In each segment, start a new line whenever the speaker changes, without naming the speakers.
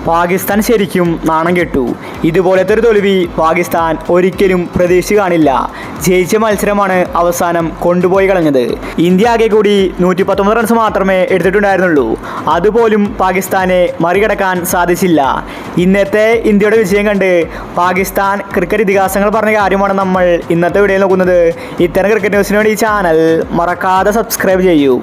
പാകിസ്ഥാൻ ശരിക്കും നാണം കെട്ടു. ഇതുപോലത്തെ ഒരു തോൽവി പാകിസ്ഥാൻ ഒരിക്കലും പ്രതീക്ഷിച്ച് കാണില്ല. ജയിച്ച മത്സരമാണ് അവസാനം കൊണ്ടുപോയി കളഞ്ഞത്. ഇന്ത്യ ആകെ കൂടി 119 റൺസ് മാത്രമേ എടുത്തിട്ടുണ്ടായിരുന്നുള്ളൂ. അതുപോലും പാകിസ്ഥാനെ മറികടക്കാൻ സാധിച്ചില്ല. ഇന്നത്തെ ഇന്ത്യയുടെ വിജയം കണ്ട് പാകിസ്ഥാൻ ക്രിക്കറ്റ് ഇതിഹാസങ്ങൾ പറഞ്ഞ കാര്യമാണ് നമ്മൾ ഇന്നത്തെ വീഡിയോയിൽ നോക്കുന്നത്. ഇത്തരം ക്രിക്കറ്റ് ന്യൂസിന് വേണ്ടി ഈ ചാനൽ മറക്കാതെ സബ്സ്ക്രൈബ് ചെയ്യൂ.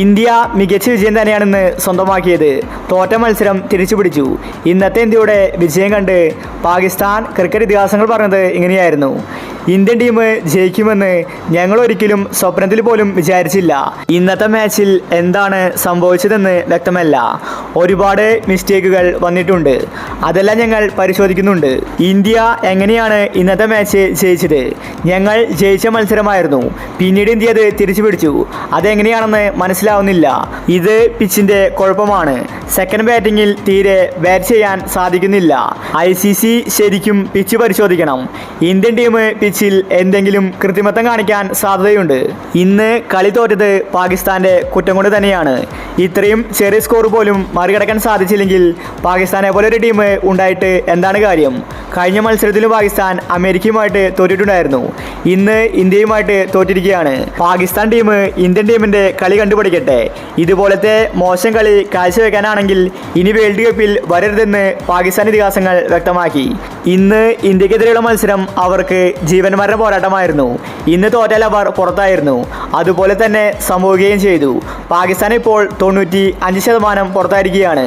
ഇന്ത്യ മികച്ച വിജയം തന്നെയാണെന്ന് സ്വന്തമാക്കിയത്. തോറ്റ മത്സരം തിരിച്ചു പിടിച്ചു. ഇന്നത്തെ ഇന്ത്യയുടെ വിജയം കണ്ട് പാകിസ്ഥാൻ ക്രിക്കറ്റ് ഇതിഹാസങ്ങൾ പറഞ്ഞത് ഇങ്ങനെയായിരുന്നു: ഇന്ത്യൻ ടീം ജയിക്കുമെന്ന് ഞങ്ങൾ ഒരിക്കലും സ്വപ്നത്തിൽ പോലും വിചാരിച്ചില്ല. ഇന്നത്തെ മാച്ചിൽ എന്താണ് സംഭവിച്ചതെന്ന് വ്യക്തമല്ല. ഒരുപാട് മിസ്റ്റേക്കുകൾ വന്നിട്ടുണ്ട്. അതെല്ലാം ഞങ്ങൾ പരിശോധിക്കുന്നുണ്ട്. ഇന്ത്യ എങ്ങനെയാണ് ഇന്നത്തെ മാച്ച് ജയിച്ചത്? ഞങ്ങൾ ജയിച്ച മത്സരമായിരുന്നു. പിന്നീട് ഇന്ത്യ അത് തിരിച്ചു പിടിച്ചു. അതെങ്ങനെയാണെന്ന് മനസ്സിലാവുന്നില്ല. ഇത് പിച്ചിൻ്റെ കുഴപ്പമാണ്. സെക്കൻഡ് ബാറ്റിങ്ങിൽ തീരെ ബാറ്റ് ചെയ്യാൻ സാധിക്കുന്നില്ല. ICC ശരിക്കും പിച്ച് പരിശോധിക്കണം. ഇന്ത്യൻ ടീം പിച്ചിൽ എന്തെങ്കിലും കൃത്രിമത്വം കാണിക്കാൻ സാധ്യതയുണ്ട്. ഇന്ന് കളി തോറ്റത് പാകിസ്ഥാന്റെ കുറ്റം കൊണ്ട് തന്നെയാണ്. ഇത്രയും ചെറിയ സ്കോർ പോലും മറികടക്കാൻ സാധിച്ചില്ലെങ്കിൽ പാകിസ്ഥാനെ പോലെ ഒരു ടീം ഉണ്ടായിട്ട് എന്താണ് കാര്യം? കഴിഞ്ഞ മത്സരത്തിലും പാകിസ്ഥാൻ അമേരിക്കയുമായിട്ട് തോറ്റിട്ടുണ്ടായിരുന്നു. ഇന്ന് ഇന്ത്യയുമായിട്ട് തോറ്റിരിക്കുകയാണ്. പാകിസ്ഥാൻ ടീം ഇന്ത്യൻ ടീമിന്റെ കളി കണ്ടുപിടിക്കട്ടെ. ഇതുപോലത്തെ മോശം കളി കാഴ്ചവെക്കാനാണെങ്കിൽ ഇനി വേൾഡ് കപ്പിൽ വരരുതെന്ന് പാകിസ്ഥാൻ ഇതിഹാസങ്ങൾ വ്യക്തമാക്കി. ഇന്ന് ഇന്ത്യക്കെതിരെയുള്ള മത്സരം അവർക്ക് ജീവന്മാരുടെ പോരാട്ടമായിരുന്നു. ഇന്ന് തോറ്റാൽ അവർ പുറത്തായിരുന്നു. അതുപോലെ തന്നെ സംഭവിക്കുകയും ചെയ്തു. പാകിസ്ഥാൻ ഇപ്പോൾ 95% പുറത്തായിരിക്കുകയാണ്.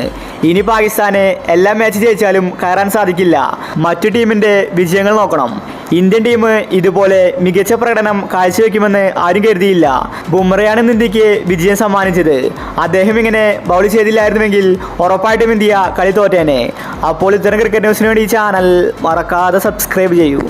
ഇനി പാകിസ്ഥാന് എല്ലാ മാച്ച് ജയിച്ചാലും കയറാൻ സാധിക്കില്ല. മറ്റു ടീമിൻ്റെ വിജയങ്ങൾ നോക്കണം. ഇന്ത്യൻ ടീം ഇതുപോലെ മികച്ച പ്രകടനം കാഴ്ചവെക്കുമെന്ന് ആരും കരുതിയില്ല. ബുംറയാണ് ഇന്ത്യക്ക് വിജയം സമ്മാനിച്ചത്. അദ്ദേഹം ഇങ്ങനെ ബൗൾ ചെയ്തില്ലായിരുന്നുവെങ്കിൽ ഉറപ്പായിട്ടും ഇന്ത്യ കളി തോറ്റേനെ. അപ്പോൾ ഇത്തരം ക്രിക്കറ്റ് ന്യൂസിന് വേണ്ടി ഈ ചാനൽ മറക്കാതെ സബ്സ്ക്രൈബ് ചെയ്യൂ.